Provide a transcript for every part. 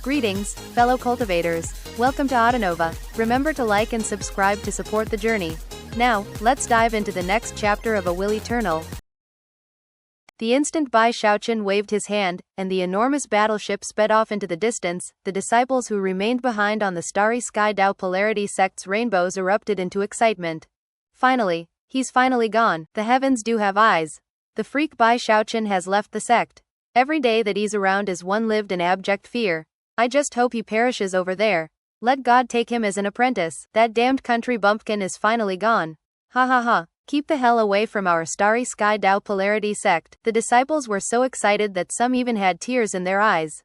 Greetings, fellow cultivators. Welcome to Autonova. Remember to like and subscribe to support the journey. Now, let's dive into the next chapter of A Will Eternal. The instant Bai Xiaochun waved his hand, and the enormous battleship sped off into the distance, the disciples who remained behind on the starry sky Tao polarity sect's rainbows erupted into excitement. Finally, he's finally gone. The heavens do have eyes. The freak Bai Xiaochun has left the sect. Every day that he's around is one lived in abject fear. I just hope he perishes over there. Let God take him as an apprentice. That damned country bumpkin is finally gone. Ha ha ha. Keep the hell away from our starry sky Tao polarity sect. The disciples were so excited that some even had tears in their eyes.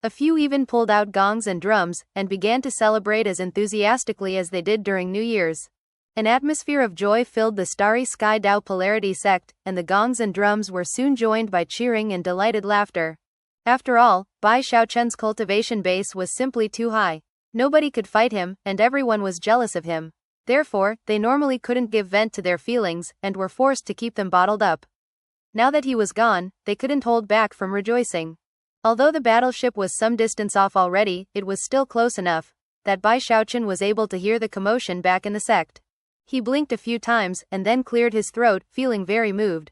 A few even pulled out gongs and drums, and began to celebrate as enthusiastically as they did during New Year's. An atmosphere of joy filled the starry sky Tao polarity sect, and the gongs and drums were soon joined by cheering and delighted laughter. After all, Bai Xiaochun's cultivation base was simply too high. Nobody could fight him, and everyone was jealous of him. Therefore, they normally couldn't give vent to their feelings, and were forced to keep them bottled up. Now that he was gone, they couldn't hold back from rejoicing. Although the battleship was some distance off already, it was still close enough that Bai Xiaochun was able to hear the commotion back in the sect. He blinked a few times, and then cleared his throat, feeling very moved.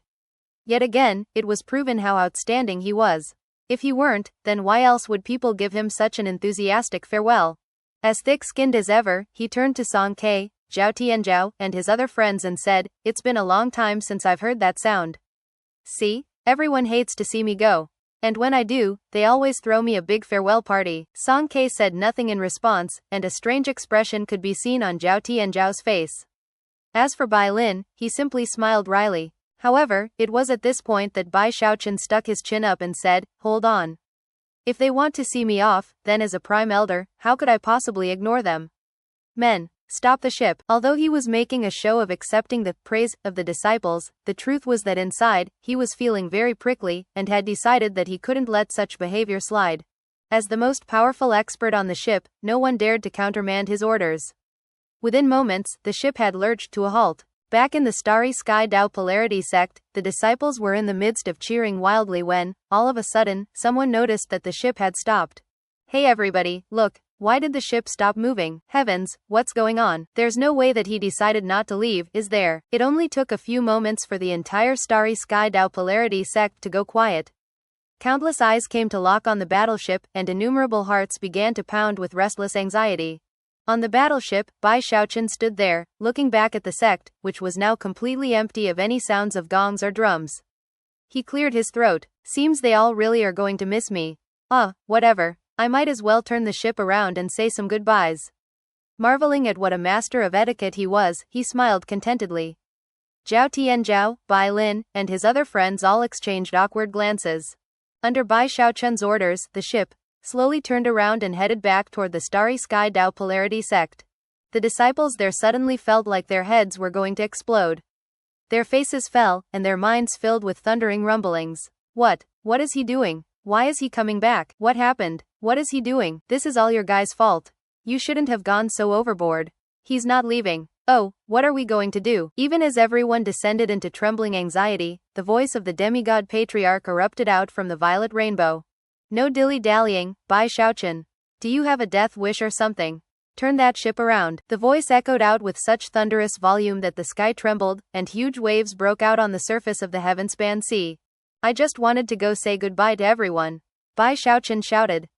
Yet again, it was proven how outstanding he was. If he weren't, then why else would people give him such an enthusiastic farewell? As thick-skinned as ever, he turned to Song Ke, Zhao Tianzhao, and his other friends and said, "It's been a long time since I've heard that sound. See? Everyone hates to see me go. And when I do, they always throw me a big farewell party." Song Ke said nothing in response, and a strange expression could be seen on Zhao Tianzhao's face. As for Bai Lin, he simply smiled wryly. However, it was at this point that Bai Xiaochun stuck his chin up and said, "Hold on. If they want to see me off, then as a prime elder, how could I possibly ignore them? Men, stop the ship." Although he was making a show of accepting the praise of the disciples, the truth was that inside, he was feeling very prickly, and had decided that he couldn't let such behavior slide. As the most powerful expert on the ship, no one dared to countermand his orders. Within moments, the ship had lurched to a halt. Back in the starry sky Tao polarity sect, the disciples were in the midst of cheering wildly when, all of a sudden, someone noticed that the ship had stopped. "Hey everybody, look, why did the ship stop moving? Heavens, what's going on?" There's no way that he decided not to leave, is there? It only took a few moments for the entire starry sky Tao polarity sect to go quiet. Countless eyes came to lock on the battleship, and innumerable hearts began to pound with restless anxiety. On the battleship, Bai Xiaochun stood there, looking back at the sect, which was now completely empty of any sounds of gongs or drums. He cleared his throat. "Seems they all really are going to miss me. Whatever. I might as well turn the ship around and say some goodbyes." Marveling at what a master of etiquette he was, he smiled contentedly. Zhao Tianzhao, Bai Lin, and his other friends all exchanged awkward glances. Under Bai Xiaochun's orders, the ship slowly turned around and headed back toward the starry sky Tao polarity sect. The disciples there suddenly felt like their heads were going to explode. Their faces fell, and their minds filled with thundering rumblings. What is he doing? Why is he coming back? What happened? What is he doing? This is all your guy's fault. You shouldn't have gone so overboard. He's not leaving. Oh, what are we going to do? Even as everyone descended into trembling anxiety, the voice of the demigod patriarch erupted out from the violet rainbow. "No dilly-dallying, Bai Xiaochun. Do you have a death wish or something? Turn that ship around." The voice echoed out with such thunderous volume that the sky trembled, and huge waves broke out on the surface of the heaven-span sea. "I just wanted to go say goodbye to everyone," Bai Xiaochun shouted.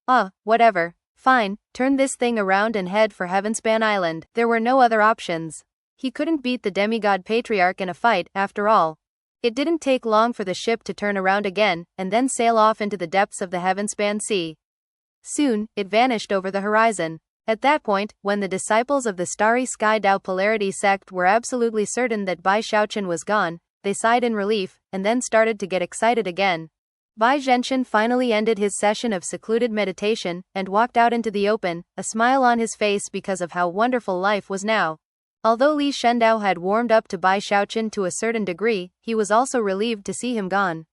Whatever. Fine, turn this thing around and head for Heavenspan Island." There were no other options. He couldn't beat the demigod patriarch in a fight, after all. It didn't take long for the ship to turn around again, and then sail off into the depths of the Heavenspan Sea. Soon, it vanished over the horizon. At that point, when the disciples of the starry sky Tao polarity sect were absolutely certain that Bai Xiaochun was gone, they sighed in relief, and then started to get excited again. Bai Xiaochun finally ended his session of secluded meditation, and walked out into the open, a smile on his face because of how wonderful life was now. Although Li Shendao had warmed up to Bai Xiaochun to a certain degree, he was also relieved to see him gone.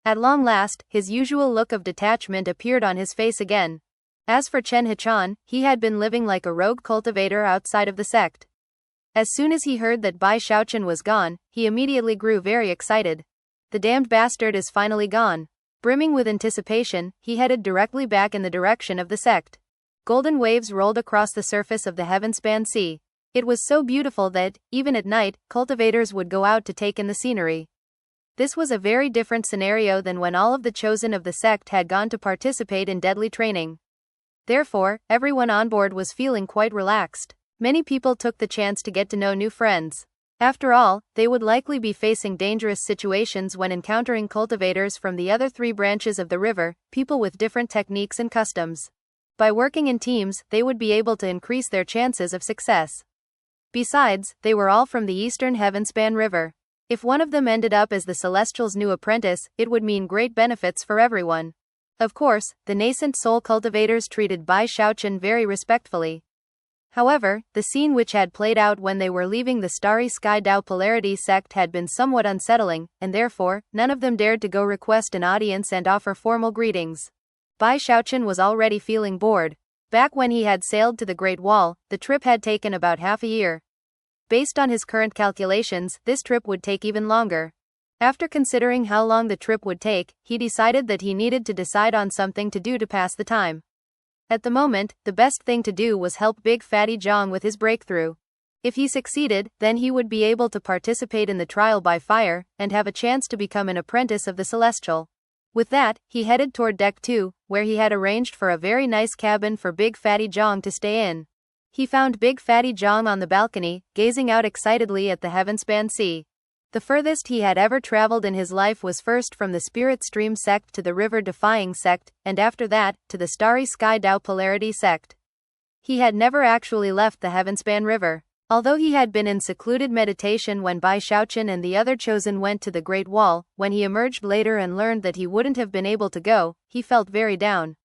At long last, his usual look of detachment appeared on his face again. As for Chen Hichan, he had been living like a rogue cultivator outside of the sect. As soon as he heard that Bai Xiaochun was gone, he immediately grew very excited. "The damned bastard is finally gone. Brimming with anticipation, he headed directly back in the direction of the sect. Golden waves rolled across the surface of the heaven-span sea. It was so beautiful that, even at night, cultivators would go out to take in the scenery. This was a very different scenario than when all of the chosen of the sect had gone to participate in deadly training. Therefore, everyone on board was feeling quite relaxed. Many people took the chance to get to know new friends. After all, they would likely be facing dangerous situations when encountering cultivators from the other three branches of the river, people with different techniques and customs. By working in teams, they would be able to increase their chances of success. Besides, they were all from the eastern heaven-span river. If one of them ended up as the Celestial's new apprentice, it would mean great benefits for everyone. Of course, the nascent soul cultivators treated Bai Xiaochun very respectfully. However, the scene which had played out when they were leaving the Starry Sky Dao Polarity sect had been somewhat unsettling, and therefore, none of them dared to go request an audience and offer formal greetings. Bai Xiaochun was already feeling bored. Back when he had sailed to the Great Wall, the trip had taken about half a year. Based on his current calculations, this trip would take even longer. After considering how long the trip would take, he decided that he needed to decide on something to do to pass the time. At the moment, the best thing to do was help Big Fatty Zhang with his breakthrough. If he succeeded, then he would be able to participate in the trial by fire, and have a chance to become an apprentice of the Celestial. With that, he headed toward Deck 2, where he had arranged for a very nice cabin for Big Fatty Zhang to stay in. He found Big Fatty Zhang on the balcony, gazing out excitedly at the heaven-span sea. The furthest he had ever traveled in his life was first from the Spirit Stream sect to the River-Defying sect, and after that, to the Starry Sky Dao Polarity sect. He had never actually left the Heavenspan River. Although he had been in secluded meditation when Bai Xiaochun and the other chosen went to the Great Wall, when he emerged later and learned that he wouldn't have been able to go, he felt very down.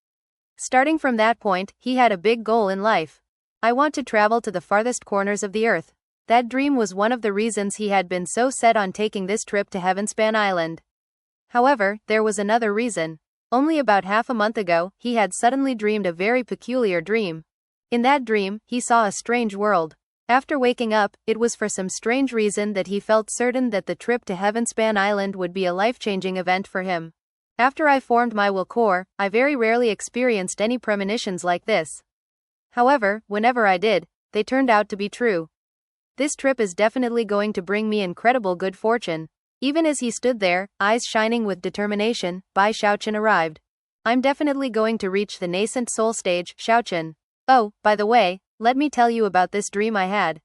Starting from that point, he had a big goal in life. I want to travel to the farthest corners of the earth. That dream was one of the reasons he had been so set on taking this trip to Heavenspan Island. However, there was another reason. Only about half a month ago, he had suddenly dreamed a very peculiar dream. In that dream, he saw a strange world. After waking up, it was for some strange reason that he felt certain that the trip to Heavenspan Island would be a life-changing event for him. After I formed my will core, I very rarely experienced any premonitions like this. However, whenever I did, they turned out to be true. This trip is definitely going to bring me incredible good fortune. Even as he stood there, eyes shining with determination, Bai Xiaochun arrived. I'm definitely going to reach the nascent soul stage, Xiaochun. Oh, by the way, let me tell you about this dream I had.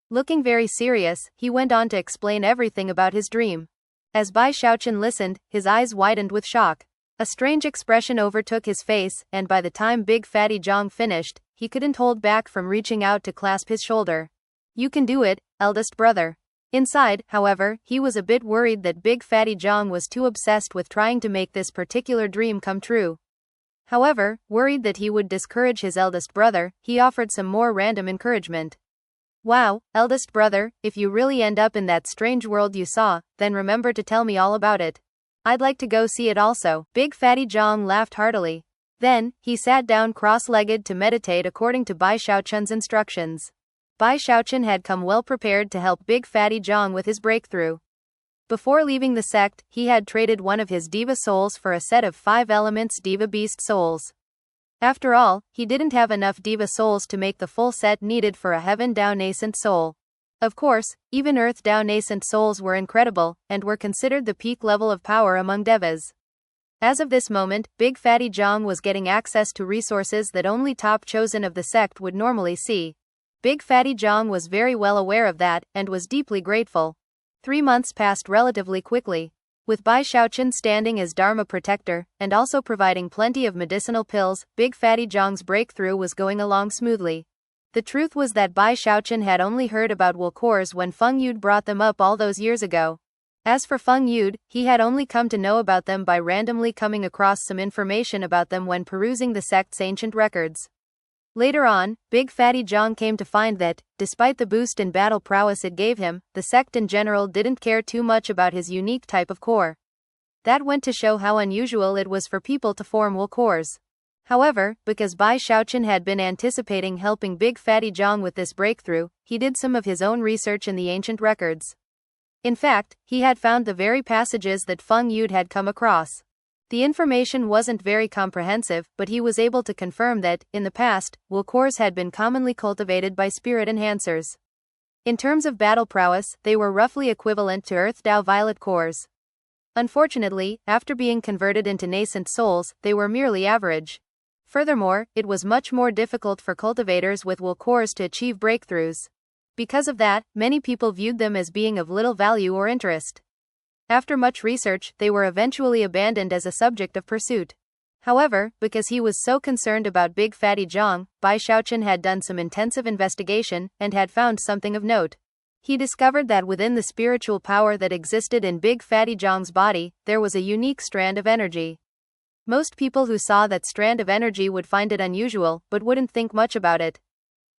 Looking very serious, he went on to explain everything about his dream. As Bai Xiaochun listened, his eyes widened with shock. A strange expression overtook his face, and by the time Big Fatty Zhang finished, he couldn't hold back from reaching out to clasp his shoulder. You can do it, eldest brother. Inside, however, he was a bit worried that Big Fatty Zhang was too obsessed with trying to make this particular dream come true. However, worried that he would discourage his eldest brother, he offered some more random encouragement. Wow, eldest brother, if you really end up in that strange world you saw, then remember to tell me all about it. I'd like to go see it also. Big Fatty Zhang laughed heartily. Then, he sat down cross-legged to meditate according to Bai Xiaochun's instructions. Bai Xiaochun had come well prepared to help Big Fatty Zhang with his breakthrough. Before leaving the sect, he had traded one of his Deva souls for a set of 5 elements Deva Beast souls. After all, he didn't have enough Deva souls to make the full set needed for a Heaven Dao nascent soul. Of course, even Earth Dao nascent souls were incredible, and were considered the peak level of power among Devas. As of this moment, Big Fatty Zhang was getting access to resources that only top chosen of the sect would normally see. Big Fatty Zhang was very well aware of that, and was deeply grateful. 3 months passed relatively quickly. With Bai Xiaochun standing as Dharma protector, and also providing plenty of medicinal pills, Big Fatty Zhang's breakthrough was going along smoothly. The truth was that Bai Xiaochun had only heard about will cores when Feng Yude brought them up all those years ago. As for Feng Yude, he had only come to know about them by randomly coming across some information about them when perusing the sect's ancient records. Later on, Big Fatty Zhang came to find that, despite the boost in battle prowess it gave him, the sect in general didn't care too much about his unique type of core. That went to show how unusual it was for people to form will cores. However, because Bai Xiaochun had been anticipating helping Big Fatty Zhang with this breakthrough, he did some of his own research in the ancient records. In fact, he had found the very passages that Feng Yude had come across. The information wasn't very comprehensive, but he was able to confirm that, in the past, will cores had been commonly cultivated by spirit enhancers. In terms of battle prowess, they were roughly equivalent to Earth Dao Violet cores. Unfortunately, after being converted into nascent souls, they were merely average. Furthermore, it was much more difficult for cultivators with will cores to achieve breakthroughs. Because of that, many people viewed them as being of little value or interest. After much research, they were eventually abandoned as a subject of pursuit. However, because he was so concerned about Big Fatty Zhang, Bai Xiaochun had done some intensive investigation, and had found something of note. He discovered that within the spiritual power that existed in Big Fatty Zhang's body, there was a unique strand of energy. Most people who saw that strand of energy would find it unusual, but wouldn't think much about it.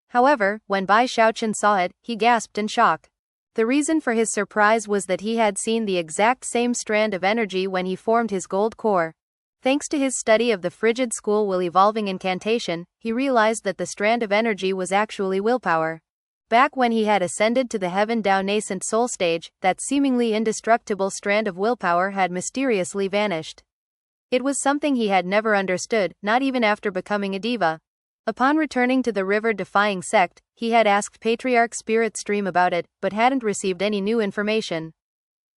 However, when Bai Xiaochun saw it, he gasped in shock. The reason for his surprise was that he had seen the exact same strand of energy when he formed his gold core. Thanks to his study of the frigid school will evolving incantation, he realized that the strand of energy was actually willpower. Back when he had ascended to the Heaven Dao nascent soul stage, that seemingly indestructible strand of willpower had mysteriously vanished. It was something he had never understood, not even after becoming a diva. Upon returning to the river-defying sect, he had asked Patriarch Spirit Stream about it, but hadn't received any new information.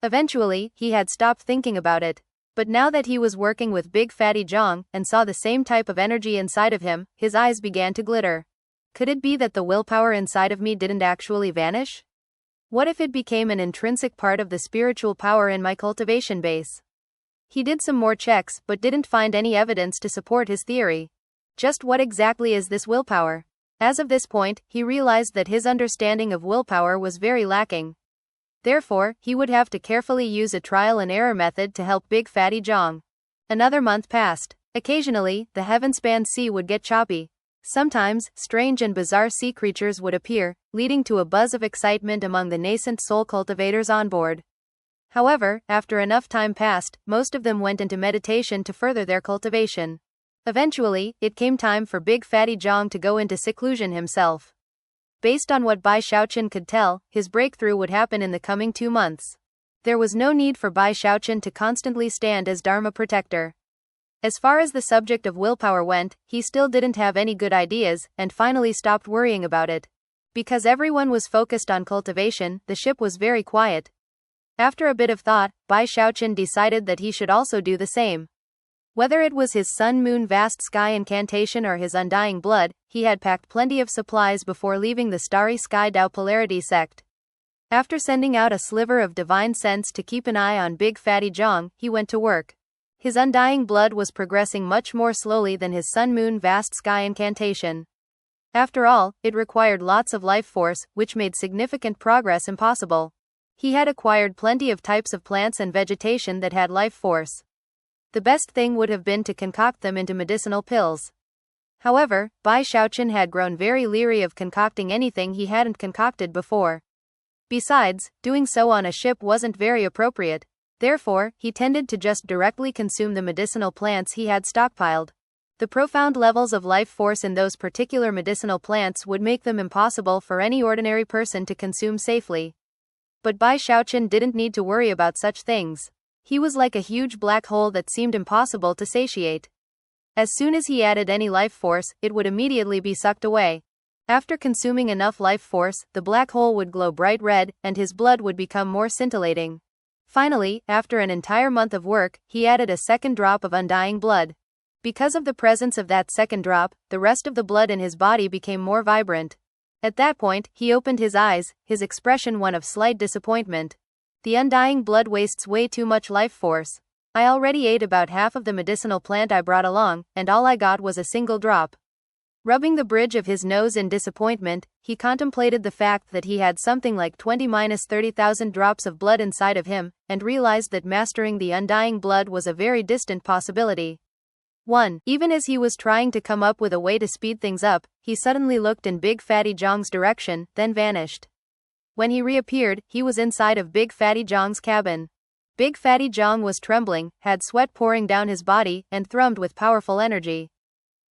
Eventually, he had stopped thinking about it. But now that he was working with Big Fatty Zhang, and saw the same type of energy inside of him, his eyes began to glitter. Could it be that the willpower inside of me didn't actually vanish? What if it became an intrinsic part of the spiritual power in my cultivation base? He did some more checks, but didn't find any evidence to support his theory. Just what exactly is this willpower? As of this point, he realized that his understanding of willpower was very lacking. Therefore, he would have to carefully use a trial-and-error method to help Big Fatty Zhang. Another month passed. Occasionally, the heaven-span sea would get choppy. Sometimes, strange and bizarre sea creatures would appear, leading to a buzz of excitement among the nascent soul cultivators on board. However, after enough time passed, most of them went into meditation to further their cultivation. Eventually, it came time for Big Fatty Zhang to go into seclusion himself. Based on what Bai Xiaochun could tell, his breakthrough would happen in the coming 2 months. There was no need for Bai Xiaochun to constantly stand as Dharma protector. As far as the subject of willpower went, he still didn't have any good ideas, and finally stopped worrying about it. Because everyone was focused on cultivation, the ship was very quiet. After a bit of thought, Bai Xiaochun decided that he should also do the same. Whether it was his sun-moon vast sky incantation or his undying blood, he had packed plenty of supplies before leaving the starry sky Dao polarity sect. After sending out a sliver of divine sense to keep an eye on Big Fatty Zhang, he went to work. His undying blood was progressing much more slowly than his sun-moon vast sky incantation. After all, it required lots of life force, which made significant progress impossible. He had acquired plenty of types of plants and vegetation that had life force. The best thing would have been to concoct them into medicinal pills. However, Bai Xiaochun had grown very leery of concocting anything he hadn't concocted before. Besides, doing so on a ship wasn't very appropriate. Therefore, he tended to just directly consume the medicinal plants he had stockpiled. The profound levels of life force in those particular medicinal plants would make them impossible for any ordinary person to consume safely. But Bai Xiaochun didn't need to worry about such things. He was like a huge black hole that seemed impossible to satiate. As soon as he added any life force, it would immediately be sucked away. After consuming enough life force, the black hole would glow bright red, and his blood would become more scintillating. Finally, after an entire month of work, he added a second drop of undying blood. Because of the presence of that second drop, the rest of the blood in his body became more vibrant. At that point, he opened his eyes, his expression one of slight disappointment. The undying blood wastes way too much life force. I already ate about half of the medicinal plant I brought along, and all I got was a single drop. Rubbing the bridge of his nose in disappointment, he contemplated the fact that he had something like 20-30,000 drops of blood inside of him, and realized that mastering the undying blood was a very distant possibility. 1. Even as he was trying to come up with a way to speed things up, he suddenly looked in Big Fatty Zhang's direction, then vanished. When he reappeared, he was inside of Big Fatty Zhang's cabin. Big Fatty Zhang was trembling, had sweat pouring down his body, and thrummed with powerful energy.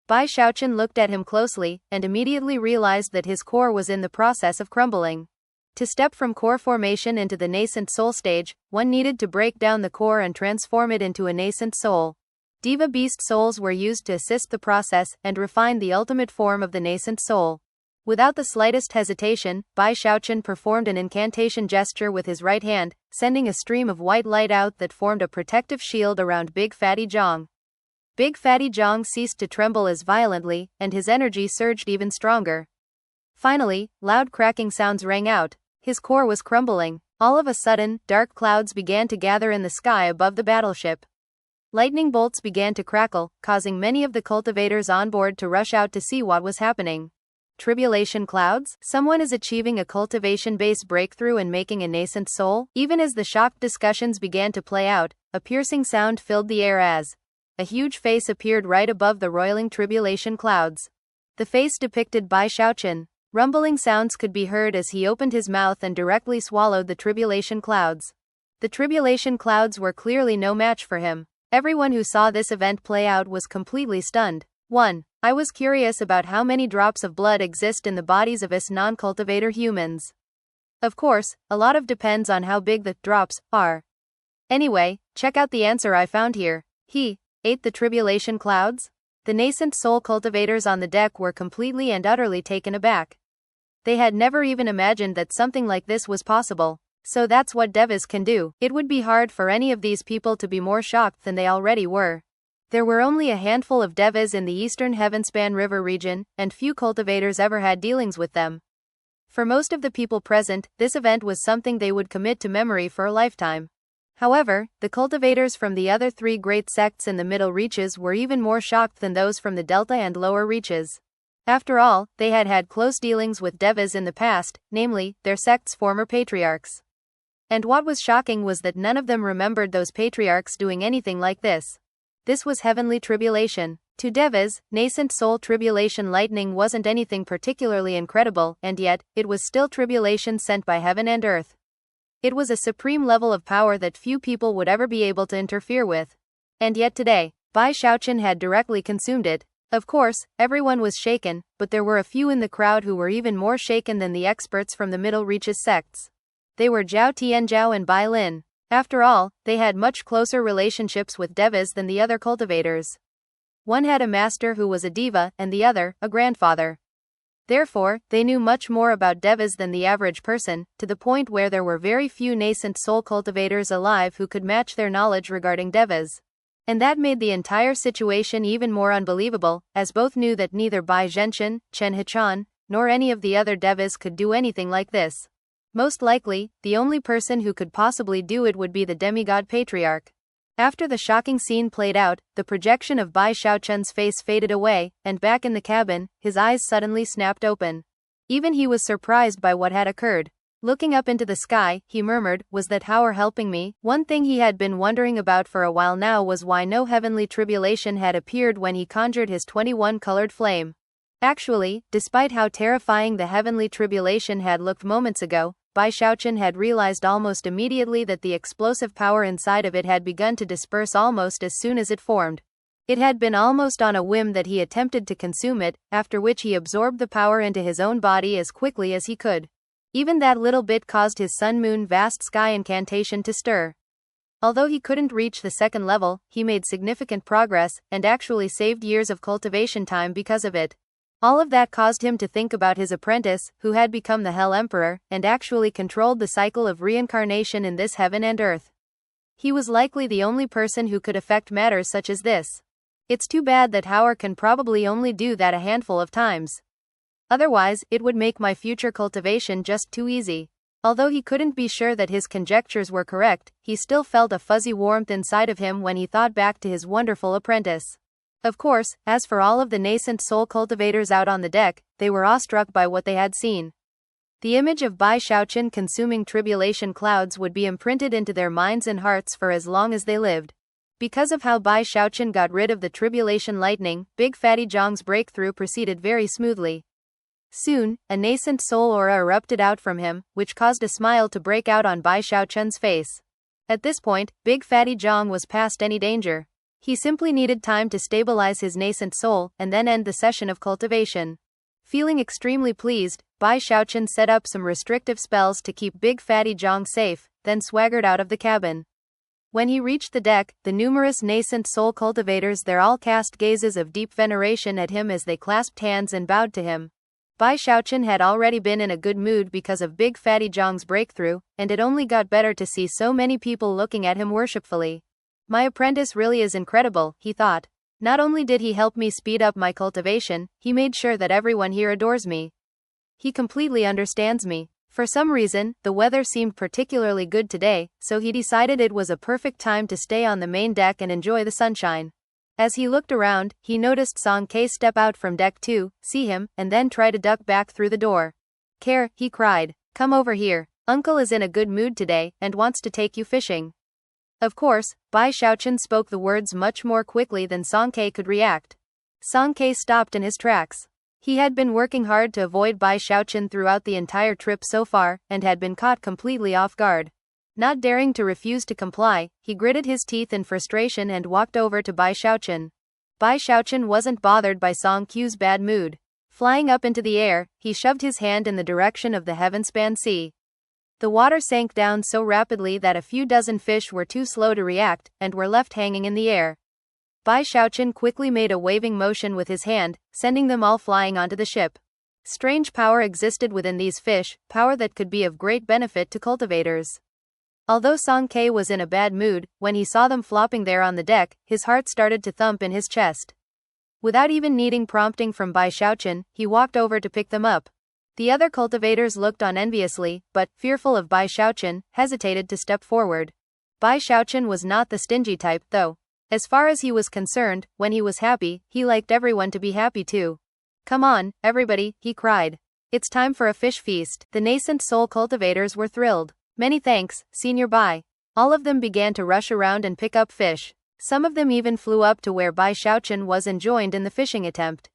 Bai Xiaochun looked at him closely, and immediately realized that his core was in the process of crumbling. To step from core formation into the nascent soul stage, one needed to break down the core and transform it into a nascent soul. Deva beast souls were used to assist the process and refine the ultimate form of the nascent soul. Without the slightest hesitation, Bai Xiaochun performed an incantation gesture with his right hand, sending a stream of white light out that formed a protective shield around Big Fatty Zhang. Big Fatty Zhang ceased to tremble as violently, and his energy surged even stronger. Finally, loud cracking sounds rang out. His core was crumbling. All of a sudden, dark clouds began to gather in the sky above the battleship. Lightning bolts began to crackle, causing many of the cultivators on board to rush out to see what was happening. Tribulation clouds? Someone is achieving a cultivation-based breakthrough and making a nascent soul? Even as the shocked discussions began to play out, a piercing sound filled the air as a huge face appeared right above the roiling tribulation clouds. The face depicted Bai Xiaochun. Rumbling sounds could be heard as he opened his mouth and directly swallowed the tribulation clouds. The tribulation clouds were clearly no match for him. Everyone who saw this event play out was completely stunned. 1. I was curious about how many drops of blood exist in the bodies of us non-cultivator humans. Of course, a lot of depends on how big the drops are. Anyway, check out the answer I found here. He ate the tribulation clouds? The nascent soul cultivators on the deck were completely and utterly taken aback. They had never even imagined that something like this was possible. So that's what devas can do. It would be hard for any of these people to be more shocked than they already were. There were only a handful of devas in the eastern Heavenspan River region, and few cultivators ever had dealings with them. For most of the people present, this event was something they would commit to memory for a lifetime. However, the cultivators from the other three great sects in the middle reaches were even more shocked than those from the delta and lower reaches. After all, they had had close dealings with devas in the past, namely, their sect's former patriarchs. And what was shocking was that none of them remembered those patriarchs doing anything like this. This was heavenly tribulation. To devas, nascent soul tribulation lightning wasn't anything particularly incredible, and yet, it was still tribulation sent by heaven and earth. It was a supreme level of power that few people would ever be able to interfere with. And yet today, Bai Xiaochun had directly consumed it. Of course, everyone was shaken, but there were a few in the crowd who were even more shaken than the experts from the middle reaches sects. They were Zhao Tianzhao and Bai Lin. After all, they had much closer relationships with devas than the other cultivators. One had a master who was a deva, and the other, a grandfather. Therefore, they knew much more about devas than the average person, to the point where there were very few nascent soul cultivators alive who could match their knowledge regarding devas. And that made the entire situation even more unbelievable, as both knew that neither Bai Xiaochun, Chen Hechan, nor any of the other devas could do anything like this. Most likely, the only person who could possibly do it would be the demigod patriarch. After the shocking scene played out, the projection of Bai Xiaochun's face faded away, and back in the cabin, his eyes suddenly snapped open. Even he was surprised by what had occurred. Looking up into the sky, he murmured, "Was that Howard helping me?" One thing he had been wondering about for a while now was why no heavenly tribulation had appeared when he conjured his 21-colored flame. Actually, despite how terrifying the heavenly tribulation had looked moments ago, Bai Xiaochun had realized almost immediately that the explosive power inside of it had begun to disperse almost as soon as it formed. It had been almost on a whim that he attempted to consume it, after which he absorbed the power into his own body as quickly as he could. Even that little bit caused his sun-moon vast sky incantation to stir. Although he couldn't reach the second level, he made significant progress, and actually saved years of cultivation time because of it. All of that caused him to think about his apprentice, who had become the Hell Emperor, and actually controlled the cycle of reincarnation in this heaven and earth. He was likely the only person who could affect matters such as this. It's too bad that Howard can probably only do that a handful of times. Otherwise, it would make my future cultivation just too easy. Although he couldn't be sure that his conjectures were correct, he still felt a fuzzy warmth inside of him when he thought back to his wonderful apprentice. Of course, as for all of the nascent soul cultivators out on the deck, they were awestruck by what they had seen. The image of Bai Xiaochun consuming tribulation clouds would be imprinted into their minds and hearts for as long as they lived. Because of how Bai Xiaochun got rid of the tribulation lightning, Big Fatty Zhang's breakthrough proceeded very smoothly. Soon, a nascent soul aura erupted out from him, which caused a smile to break out on Bai Xiaochun's face. At this point, Big Fatty Zhang was past any danger. He simply needed time to stabilize his nascent soul, and then end the session of cultivation. Feeling extremely pleased, Bai Xiaochun set up some restrictive spells to keep Big Fatty Zhang safe, then swaggered out of the cabin. When he reached the deck, the numerous nascent soul cultivators there all cast gazes of deep veneration at him as they clasped hands and bowed to him. Bai Xiaochun had already been in a good mood because of Big Fatty Zhang's breakthrough, and it only got better to see so many people looking at him worshipfully. My apprentice really is incredible, he thought. Not only did he help me speed up my cultivation, he made sure that everyone here adores me. He completely understands me. For some reason, the weather seemed particularly good today, so he decided it was a perfect time to stay on the main deck and enjoy the sunshine. As he looked around, he noticed Song K step out from deck 2, see him, and then try to duck back through the door. "Care," he cried. "Come over here. Uncle is in a good mood today, and wants to take you fishing." Of course, Bai Xiaochun spoke the words much more quickly than Song K could react. Song K stopped in his tracks. He had been working hard to avoid Bai Xiaochun throughout the entire trip so far, and had been caught completely off guard. Not daring to refuse to comply, he gritted his teeth in frustration and walked over to Bai Xiaochun. Bai Xiaochun wasn't bothered by Song Q's bad mood. Flying up into the air, he shoved his hand in the direction of the heaven-span sea. The water sank down so rapidly that a few dozen fish were too slow to react, and were left hanging in the air. Bai Xiaochun quickly made a waving motion with his hand, sending them all flying onto the ship. Strange power existed within these fish, power that could be of great benefit to cultivators. Although Song K was in a bad mood, when he saw them flopping there on the deck, his heart started to thump in his chest. Without even needing prompting from Bai Xiaochun, he walked over to pick them up. The other cultivators looked on enviously, but, fearful of Bai Xiaochun, hesitated to step forward. Bai Xiaochun was not the stingy type, though. As far as he was concerned, when he was happy, he liked everyone to be happy too. "Come on, everybody," he cried. "It's time for a fish feast." The nascent soul cultivators were thrilled. "Many thanks, Senior Bai." All of them began to rush around and pick up fish. Some of them even flew up to where Bai Xiaochun was and joined in the fishing attempt.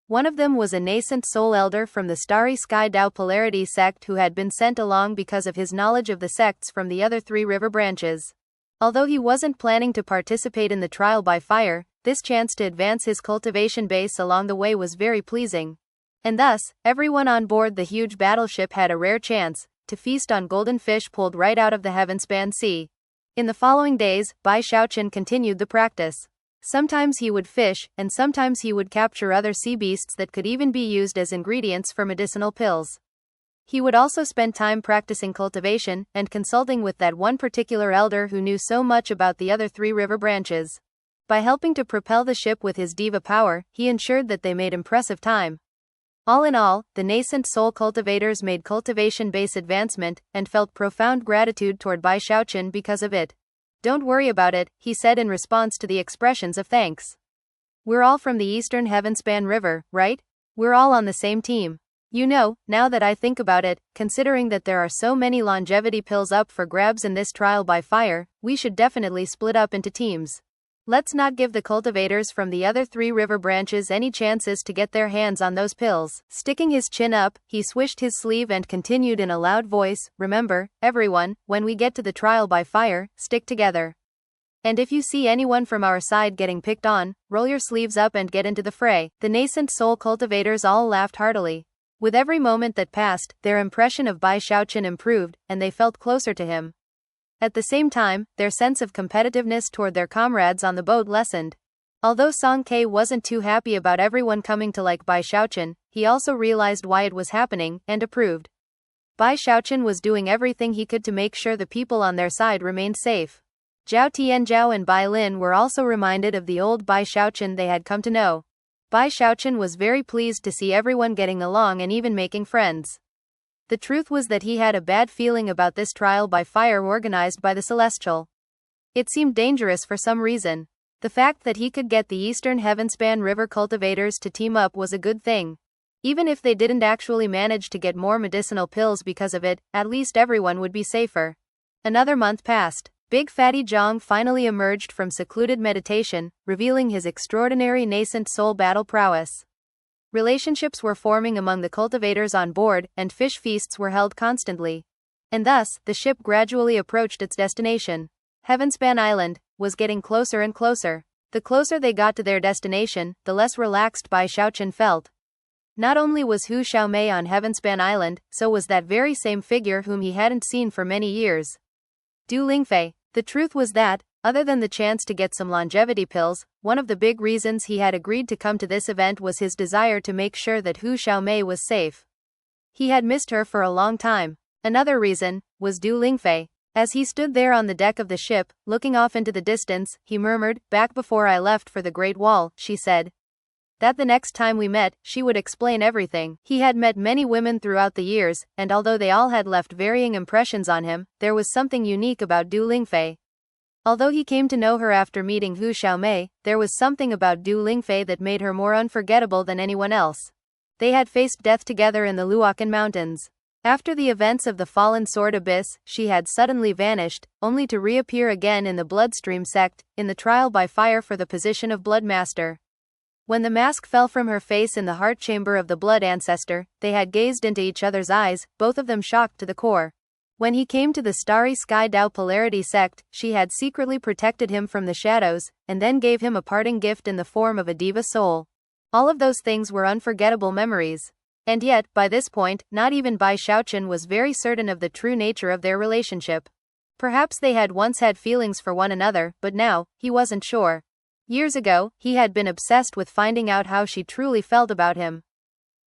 One of them was a nascent soul elder from the Starry Sky Dao Polarity sect who had been sent along because of his knowledge of the sects from the other 3 river branches. Although he wasn't planning to participate in the trial by fire, this chance to advance his cultivation base along the way was very pleasing. And thus, everyone on board the huge battleship had a rare chance to feast on golden fish pulled right out of the heaven-span sea. In the following days, Bai Xiaochun continued the practice. Sometimes he would fish, and sometimes he would capture other sea beasts that could even be used as ingredients for medicinal pills. He would also spend time practicing cultivation, and consulting with that one particular elder who knew so much about the other 3 river branches. By helping to propel the ship with his Deva power, he ensured that they made impressive time. All in all, the nascent soul cultivators made cultivation base advancement, and felt profound gratitude toward Bai Xiaochun because of it. "Don't worry about it," he said in response to the expressions of thanks. "We're all from the Eastern Heavenspan River, right? We're all on the same team. You know, now that I think about it, considering that there are so many longevity pills up for grabs in this trial by fire, we should definitely split up into teams. Let's not give the cultivators from the other 3 river branches any chances to get their hands on those pills." Sticking his chin up, he swished his sleeve and continued in a loud voice, "Remember, everyone, when we get to the trial by fire, stick together. And if you see anyone from our side getting picked on, roll your sleeves up and get into the fray." The nascent soul cultivators all laughed heartily. With every moment that passed, their impression of Bai Xiaochun improved, and they felt closer to him. At the same time, their sense of competitiveness toward their comrades on the boat lessened. Although Song K wasn't too happy about everyone coming to like Bai Xiaochun, he also realized why it was happening, and approved. Bai Xiaochun was doing everything he could to make sure the people on their side remained safe. Zhao Tianzhao and Bai Lin were also reminded of the old Bai Xiaochun they had come to know. Bai Xiaochun was very pleased to see everyone getting along and even making friends. The truth was that he had a bad feeling about this trial by fire organized by the Celestial. It seemed dangerous for some reason. The fact that he could get the Eastern Heavenspan River cultivators to team up was a good thing. Even if they didn't actually manage to get more medicinal pills because of it, at least everyone would be safer. Another month passed. Big Fatty Zhang finally emerged from secluded meditation, revealing his extraordinary nascent soul battle prowess. Relationships were forming among the cultivators on board, and fish feasts were held constantly. And thus, the ship gradually approached its destination. Heavenspan Island was getting closer and closer. The closer they got to their destination, the less relaxed Bai Xiaochun felt. Not only was Hu Xiaomei on Heavenspan Island, so was that very same figure whom he hadn't seen for many years. Du Lingfei. The truth was that, other than the chance to get some longevity pills, one of the big reasons he had agreed to come to this event was his desire to make sure that Hu Xiaomei was safe. He had missed her for a long time. Another reason was Du Lingfei. As he stood there on the deck of the ship, looking off into the distance, he murmured, "Back before I left for the Great Wall," she said. That the next time we met, she would explain everything. He had met many women throughout the years, and although they all had left varying impressions on him, there was something unique about Du Lingfei. Although he came to know her after meeting Hu Xiaomei, there was something about Du Lingfei that made her more unforgettable than anyone else. They had faced death together in the Luocan Mountains. After the events of the Fallen Sword Abyss, she had suddenly vanished, only to reappear again in the Bloodstream sect, in the trial by fire for the position of Blood Master. When the mask fell from her face in the heart chamber of the Blood Ancestor, they had gazed into each other's eyes, both of them shocked to the core. When he came to the Starry Sky Dao Polarity sect, she had secretly protected him from the shadows, and then gave him a parting gift in the form of a Deva soul. All of those things were unforgettable memories. And yet, by this point, not even Bai Xiaochun was very certain of the true nature of their relationship. Perhaps they had once had feelings for one another, but now, he wasn't sure. Years ago, he had been obsessed with finding out how she truly felt about him.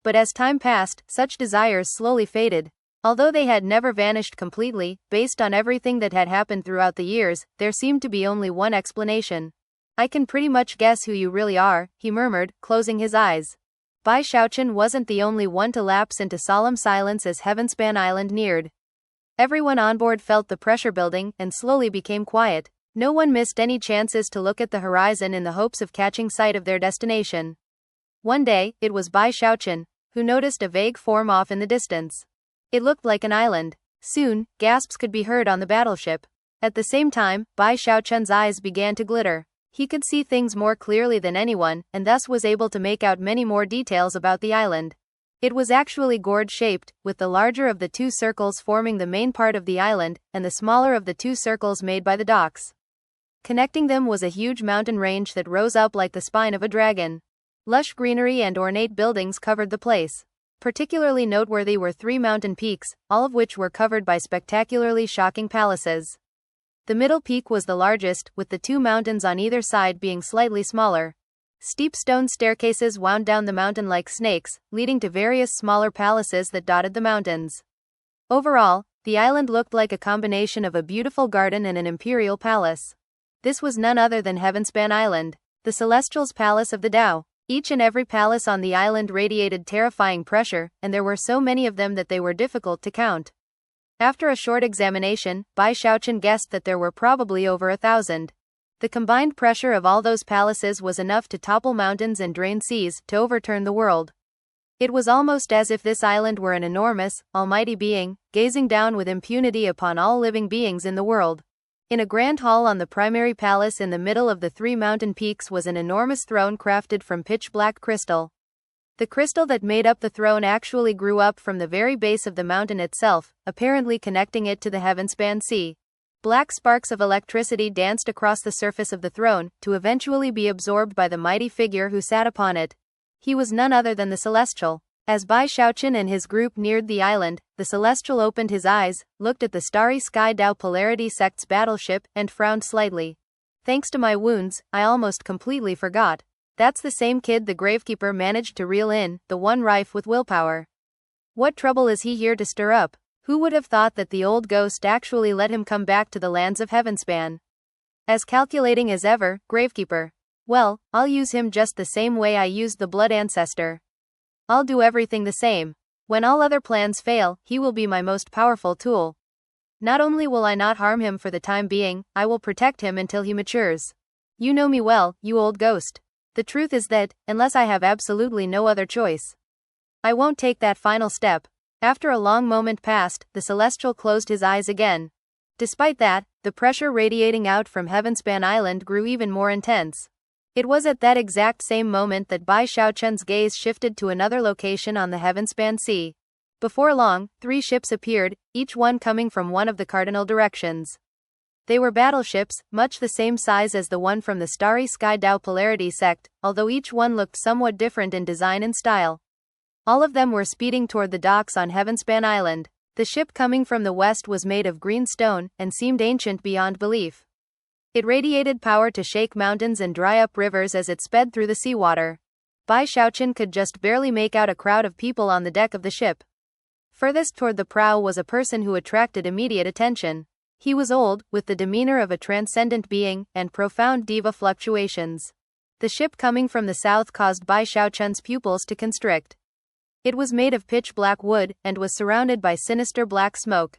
But as time passed, such desires slowly faded. Although they had never vanished completely, based on everything that had happened throughout the years, there seemed to be only one explanation. "I can pretty much guess who you really are," he murmured, closing his eyes. Bai Xiaochun wasn't the only one to lapse into solemn silence as Heavenspan Island neared. Everyone on board felt the pressure building, and slowly became quiet. No one missed any chances to look at the horizon in the hopes of catching sight of their destination. One day, it was Bai Xiaochun who noticed a vague form off in the distance. It looked like an island. Soon, gasps could be heard on the battleship. At the same time, Bai Xiaochun's eyes began to glitter. He could see things more clearly than anyone, and thus was able to make out many more details about the island. It was actually gourd-shaped, with the larger of the two circles forming the main part of the island, and the smaller of the two circles made by the docks. Connecting them was a huge mountain range that rose up like the spine of a dragon. Lush greenery and ornate buildings covered the place. Particularly noteworthy were 3 mountain peaks, all of which were covered by spectacularly shocking palaces. The middle peak was the largest, with the 2 mountains on either side being slightly smaller. Steep stone staircases wound down the mountain like snakes, leading to various smaller palaces that dotted the mountains. Overall, the island looked like a combination of a beautiful garden and an imperial palace. This was none other than Heavenspan Island, the Celestials' Palace of the Tao. Each and every palace on the island radiated terrifying pressure, and there were so many of them that they were difficult to count. After a short examination, Bai Xiaochun guessed that there were probably over 1,000. The combined pressure of all those palaces was enough to topple mountains and drain seas, to overturn the world. It was almost as if this island were an enormous, almighty being, gazing down with impunity upon all living beings in the world. In a grand hall on the primary palace in the middle of the 3 mountain peaks was an enormous throne crafted from pitch-black crystal. The crystal that made up the throne actually grew up from the very base of the mountain itself, apparently connecting it to the Heavenspan Sea. Black sparks of electricity danced across the surface of the throne, to eventually be absorbed by the mighty figure who sat upon it. He was none other than the Celestial. As Bai Xiaochun and his group neared the island, the Celestial opened his eyes, looked at the Starry Sky Dao Polarity sect's battleship, and frowned slightly. "Thanks to my wounds, I almost completely forgot. That's the same kid the Gravekeeper managed to reel in, the one rife with willpower. What trouble is he here to stir up? Who would have thought that the old ghost actually let him come back to the lands of Heavenspan? As calculating as ever, Gravekeeper. Well, I'll use him just the same way I used the Blood Ancestor. I'll do everything the same. When all other plans fail, he will be my most powerful tool. Not only will I not harm him for the time being, I will protect him until he matures. You know me well, you old ghost. The truth is that, unless I have absolutely no other choice, I won't take that final step." After a long moment passed, the Celestial closed his eyes again. Despite that, the pressure radiating out from Heavenspan Island grew even more intense. It was at that exact same moment that Bai Xiaochun's gaze shifted to another location on the Heavenspan Sea. Before long, 3 ships appeared, each one coming from one of the cardinal directions. They were battleships, much the same size as the one from the Starry Sky Dao Polarity sect, although each one looked somewhat different in design and style. All of them were speeding toward the docks on Heavenspan Island. The ship coming from the west was made of green stone and seemed ancient beyond belief. It radiated power to shake mountains and dry up rivers as it sped through the seawater. Bai Xiaochun could just barely make out a crowd of people on the deck of the ship. Furthest toward the prow was a person who attracted immediate attention. He was old, with the demeanor of a transcendent being, and profound deva fluctuations. The ship coming from the south caused Bai Xiaochun's pupils to constrict. It was made of pitch black wood, and was surrounded by sinister black smoke.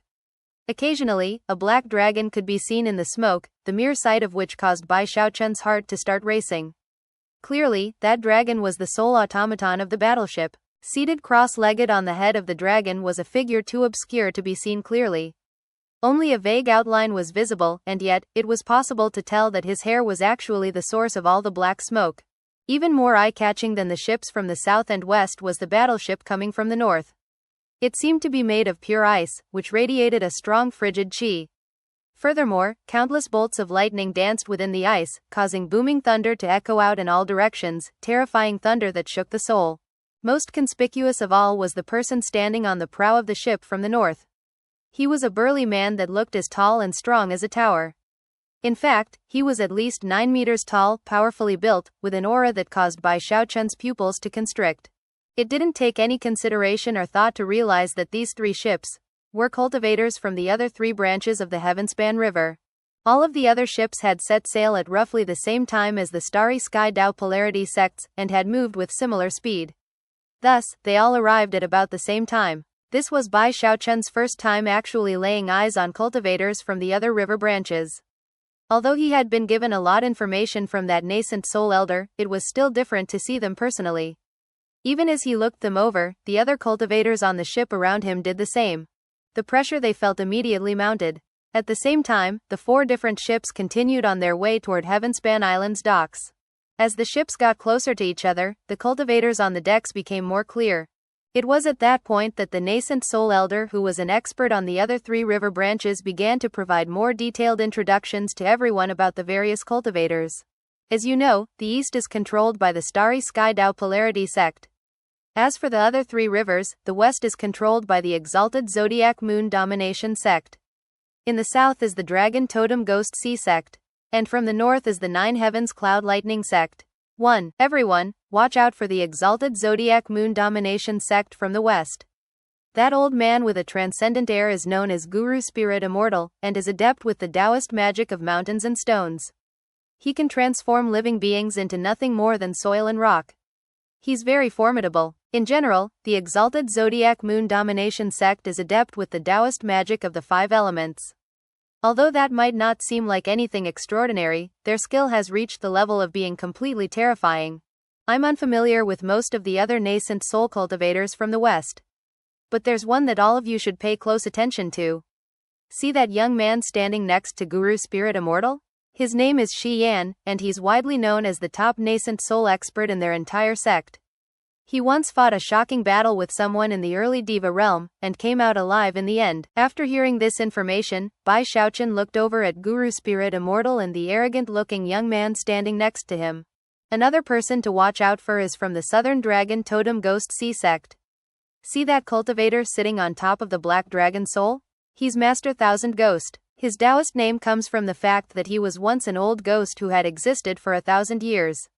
Occasionally, a black dragon could be seen in the smoke, the mere sight of which caused Bai Xiaochun's heart to start racing. Clearly, that dragon was the sole automaton of the battleship. Seated cross-legged on the head of the dragon was a figure too obscure to be seen clearly. Only a vague outline was visible, and yet, it was possible to tell that his hair was actually the source of all the black smoke. Even more eye-catching than the ships from the south and west was the battleship coming from the north. It seemed to be made of pure ice, which radiated a strong frigid chi. Furthermore, countless bolts of lightning danced within the ice, causing booming thunder to echo out in all directions, terrifying thunder that shook the soul. Most conspicuous of all was the person standing on the prow of the ship from the north. He was a burly man that looked as tall and strong as a tower. In fact, he was at least 9 meters tall, powerfully built, with an aura that caused Bai Xiaochun's pupils to constrict. It didn't take any consideration or thought to realize that these 3 ships were cultivators from the other 3 branches of the Heavenspan River. All of the other ships had set sail at roughly the same time as the Starry Sky Dao polarity sects, and had moved with similar speed. Thus, they all arrived at about the same time. This was Bai Xiaochun's first time actually laying eyes on cultivators from the other river branches. Although he had been given a lot information from that nascent soul elder, it was still different to see them personally. Even as he looked them over, the other cultivators on the ship around him did the same. The pressure they felt immediately mounted. At the same time, the 4 different ships continued on their way toward Heavenspan Island's docks. As the ships got closer to each other, the cultivators on the decks became more clear. It was at that point that the nascent soul elder, who was an expert on the other 3 river branches, began to provide more detailed introductions to everyone about the various cultivators. As you know, the east is controlled by the Starry Sky Dao polarity sect. As for the other 3 rivers, the west is controlled by the exalted zodiac moon domination sect. In the south is the dragon totem ghost sea sect. And from the north is the 9 heavens cloud lightning sect. 1. Everyone, watch out for the exalted zodiac moon domination sect from the west. That old man with a transcendent air is known as Guru Spirit Immortal, and is adept with the Taoist magic of mountains and stones. He can transform living beings into nothing more than soil and rock. He's very formidable. In general, the exalted zodiac moon domination sect is adept with the Taoist magic of the 5 elements. Although that might not seem like anything extraordinary, their skill has reached the level of being completely terrifying. I'm unfamiliar with most of the other nascent soul cultivators from the west. But there's one that all of you should pay close attention to. See that young man standing next to Guru Spirit Immortal? His name is Shi Yan, and he's widely known as the top nascent soul expert in their entire sect. He once fought a shocking battle with someone in the early Deva realm, and came out alive in the end. After hearing this information, Bai Xiaochun looked over at Guru Spirit Immortal and the arrogant-looking young man standing next to him. Another person to watch out for is from the Southern Dragon Totem Ghost Sea sect. See that cultivator sitting on top of the Black Dragon Soul? He's Master Thousand Ghost. His Taoist name comes from the fact that he was once an old ghost who had existed for 1,000 years.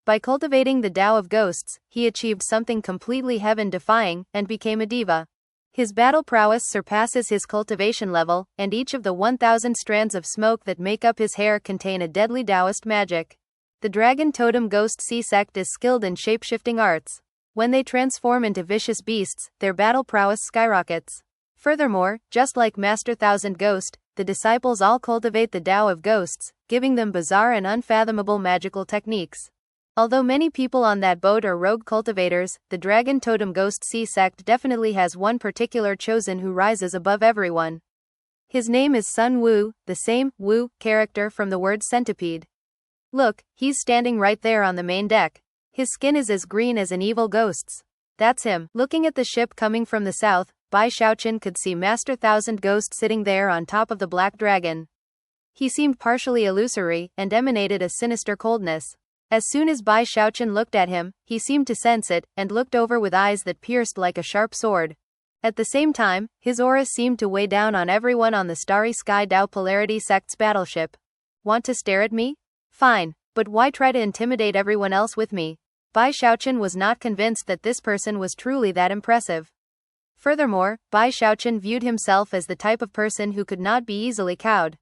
By cultivating the Tao of Ghosts, he achieved something completely heaven-defying, and became a Deva. His battle prowess surpasses his cultivation level, and each of the 1,000 strands of smoke that make up his hair contain a deadly Taoist magic. The Dragon Totem Ghost Sea sect is skilled in shape-shifting arts. When they transform into vicious beasts, their battle prowess skyrockets. Furthermore, just like Master Thousand Ghost, the disciples all cultivate the Tao of Ghosts, giving them bizarre and unfathomable magical techniques. Although many people on that boat are rogue cultivators, the Dragon Totem Ghost Sea sect definitely has one particular chosen who rises above everyone. His name is Sun Wu, the same Wu character from the word centipede. Look, he's standing right there on the main deck. His skin is as green as an evil ghost's. That's him. Looking at the ship coming from the south, Bai Xiaochun could see Master Thousand Ghost sitting there on top of the Black Dragon. He seemed partially illusory, and emanated a sinister coldness. As soon as Bai Xiaochun looked at him, he seemed to sense it, and looked over with eyes that pierced like a sharp sword. At the same time, his aura seemed to weigh down on everyone on the Starry Sky Dao Polarity Sect's battleship. Want to stare at me? Fine, but why try to intimidate everyone else with me? Bai Xiaochun was not convinced that this person was truly that impressive. Furthermore, Bai Xiaochun viewed himself as the type of person who could not be easily cowed.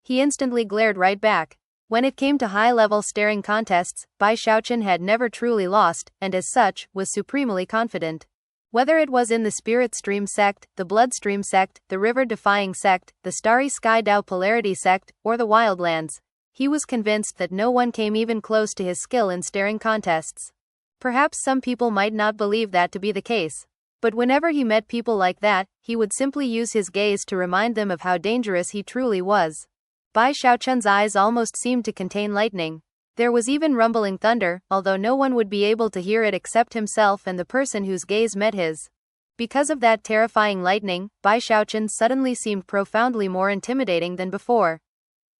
He instantly glared right back. When it came to high-level staring contests, Bai Xiaochun had never truly lost, and as such, was supremely confident. Whether it was in the Spirit Stream sect, the Bloodstream sect, the River-defying sect, the Starry Sky Dao Polarity sect, or the Wildlands, he was convinced that no one came even close to his skill in staring contests. Perhaps some people might not believe that to be the case. But whenever he met people like that, he would simply use his gaze to remind them of how dangerous he truly was. Bai Xiaochun's eyes almost seemed to contain lightning. There was even rumbling thunder, although no one would be able to hear it except himself and the person whose gaze met his. Because of that terrifying lightning, Bai Xiaochun suddenly seemed profoundly more intimidating than before.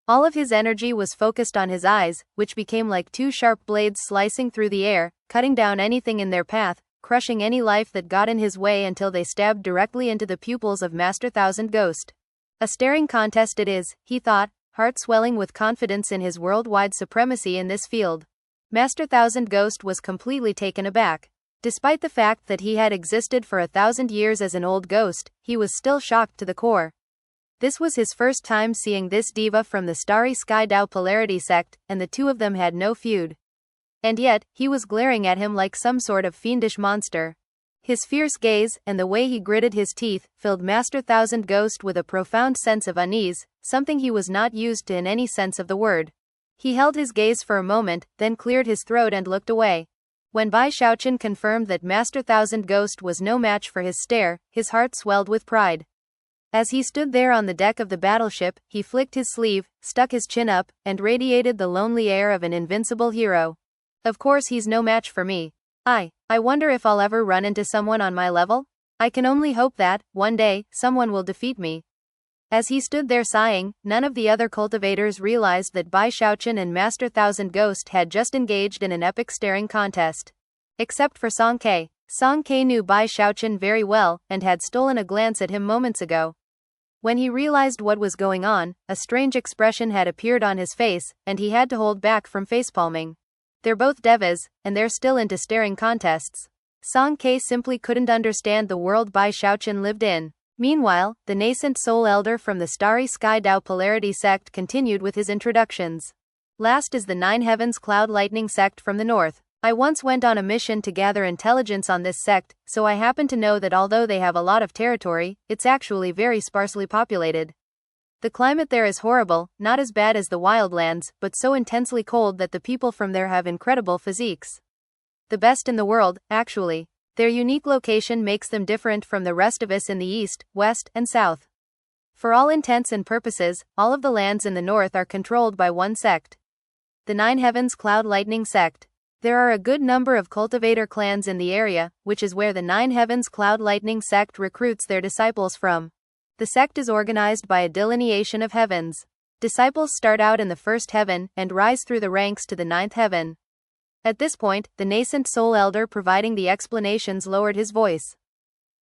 All of his energy was focused on his eyes, which became like two sharp blades slicing through the air, cutting down anything in their path, crushing any life that got in his way until they stabbed directly into the pupils of Master Thousand Ghost. A staring contest it is, he thought, heart swelling with confidence in his worldwide supremacy in this field. Master Thousand Ghost was completely taken aback. Despite the fact that he had existed for 1,000 years as an old ghost, he was still shocked to the core. This was his first time seeing this diva from the Starry Sky Dao Polarity sect, and the two of them had no feud. And yet, he was glaring at him like some sort of fiendish monster. His fierce gaze, and the way he gritted his teeth, filled Master Thousand Ghost with a profound sense of unease, something he was not used to in any sense of the word. He held his gaze for a moment, then cleared his throat and looked away. When Bai Xiaochun confirmed that Master Thousand Ghost was no match for his stare, his heart swelled with pride. As he stood there on the deck of the battleship, he flicked his sleeve, stuck his chin up, and radiated the lonely air of an invincible hero. Of course he's no match for me. I wonder if I'll ever run into someone on my level? I can only hope that, one day, someone will defeat me. As he stood there sighing, none of the other cultivators realized that Bai Xiaochun and Master Thousand Ghost had just engaged in an epic staring contest. Except for Song Ke. Song Ke knew Bai Xiaochun very well, and had stolen a glance at him moments ago. When he realized what was going on, a strange expression had appeared on his face, and he had to hold back from facepalming. They're both devas, and they're still into staring contests. Song Ke simply couldn't understand the world Bai Xiaochun lived in. Meanwhile, the nascent soul elder from the Starry Sky Dao Polarity sect continued with his introductions. Last is the Nine Heavens Cloud Lightning sect from the north. I once went on a mission to gather intelligence on this sect, so I happen to know that although they have a lot of territory, it's actually very sparsely populated. The climate there is horrible, not as bad as the wildlands, but so intensely cold that the people from there have incredible physiques. The best in the world, actually. Their unique location makes them different from the rest of us in the east, west, and south. For all intents and purposes, all of the lands in the north are controlled by one sect. The Nine Heavens Cloud Lightning sect. There are a good number of cultivator clans in the area, which is where the Nine Heavens Cloud Lightning sect recruits their disciples from. The sect is organized by a delineation of heavens. Disciples start out in the first heaven, and rise through the ranks to the ninth heaven. At this point, the nascent soul elder providing the explanations lowered his voice.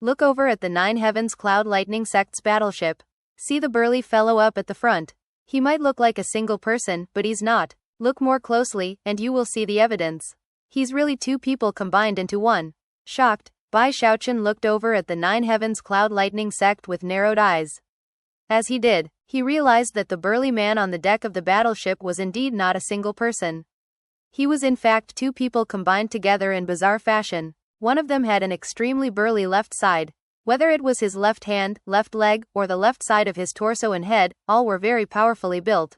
Look over at the Nine Heavens Cloud Lightning sect's battleship. See the burly fellow up at the front. He might look like a single person, but he's not. Look more closely, and you will see the evidence. He's really two people combined into one. Shocked, Bai Xiaochun looked over at the Nine Heavens Cloud Lightning sect with narrowed eyes. As he did, he realized that the burly man on the deck of the battleship was indeed not a single person. He was in fact two people combined together in bizarre fashion. One of them had an extremely burly left side. Whether it was his left hand, left leg, or the left side of his torso and head, all were very powerfully built.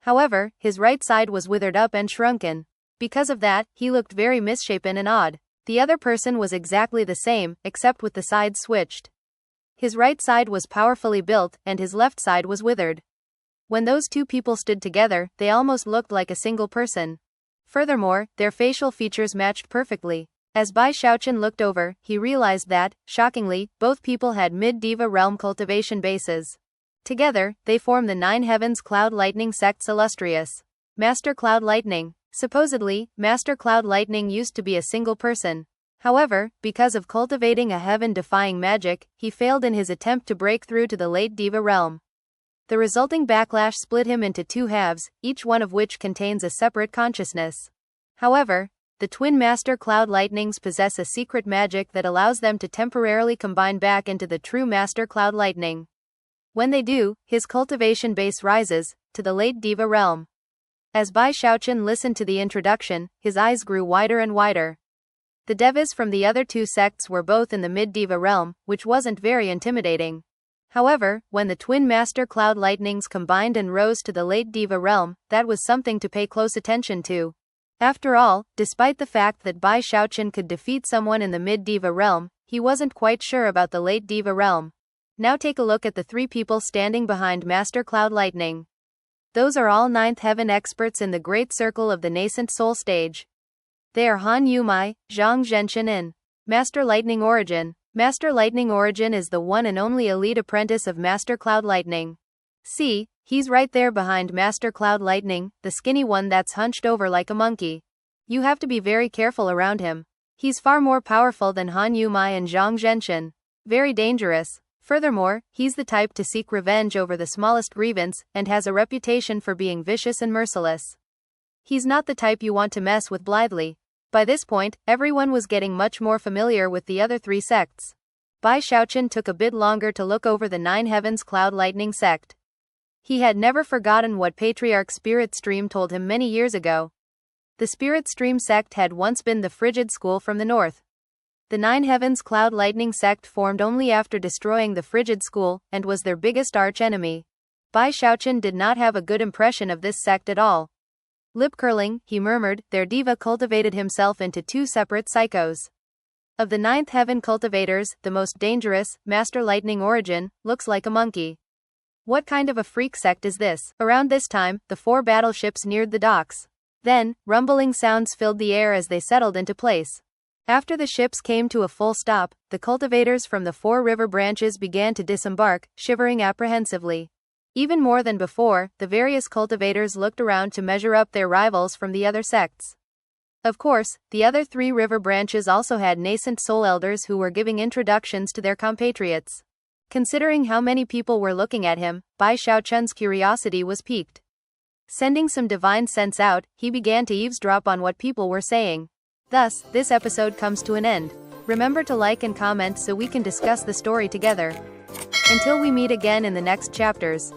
However, his right side was withered up and shrunken. Because of that, he looked very misshapen and odd. The other person was exactly the same, except with the sides switched. His right side was powerfully built, and his left side was withered. When those two people stood together, they almost looked like a single person. Furthermore, their facial features matched perfectly. As Bai Xiaochun looked over, he realized that, shockingly, both people had mid-diva realm cultivation bases. Together, they form the Nine Heavens Cloud Lightning sect's illustrious Master Cloud Lightning. Supposedly, Master Cloud Lightning used to be a single person. However, because of cultivating a heaven-defying magic, he failed in his attempt to break through to the late Deva realm. The resulting backlash split him into two halves, each one of which contains a separate consciousness. However, the twin Master Cloud Lightnings possess a secret magic that allows them to temporarily combine back into the true Master Cloud Lightning. When they do, his cultivation base rises to the late Deva realm. As Bai Xiaochun listened to the introduction, his eyes grew wider and wider. The Devas from the other two sects were both in the mid-Deva realm, which wasn't very intimidating. However, when the twin Master Cloud Lightnings combined and rose to the late Deva realm, that was something to pay close attention to. After all, despite the fact that Bai Xiaochun could defeat someone in the mid-Deva realm, he wasn't quite sure about the late Deva realm. Now take a look at the three people standing behind Master Cloud Lightning. Those are all ninth heaven experts in the great circle of the nascent soul stage. They are Han Yumai, Zhang Zhenchen and Master Lightning Origin. Master Lightning Origin is the one and only elite apprentice of Master Cloud Lightning. See, he's right there behind Master Cloud Lightning, the skinny one that's hunched over like a monkey. You have to be very careful around him. He's far more powerful than Han Yumai and Zhang Zhenchen. Very dangerous. Furthermore, he's the type to seek revenge over the smallest grievance, and has a reputation for being vicious and merciless. He's not the type you want to mess with blithely. By this point, everyone was getting much more familiar with the other three sects. Bai Xiaochun took a bit longer to look over the Nine Heavens Cloud Lightning sect. He had never forgotten what Patriarch Spirit Stream told him many years ago. The Spirit Stream sect had once been the frigid school from the north. The Nine Heavens Cloud Lightning sect formed only after destroying the frigid school, and was their biggest arch-enemy. Bai Xiaochun did not have a good impression of this sect at all. Lip-curling, he murmured, their Deva cultivated himself into two separate psychos. Of the ninth heaven cultivators, the most dangerous, Master Lightning Origin, looks like a monkey. What kind of a freak sect is this? Around this time, the four battleships neared the docks. Then, rumbling sounds filled the air as they settled into place. After the ships came to a full stop, the cultivators from the four river branches began to disembark, shivering apprehensively. Even more than before, the various cultivators looked around to measure up their rivals from the other sects. Of course, the other three river branches also had nascent soul elders who were giving introductions to their compatriots. Considering how many people were looking at him, Bai Xiaochun's curiosity was piqued. Sending some divine sense out, he began to eavesdrop on what people were saying. Thus, this episode comes to an end. Remember to like and comment so we can discuss the story together. Until we meet again in the next chapters.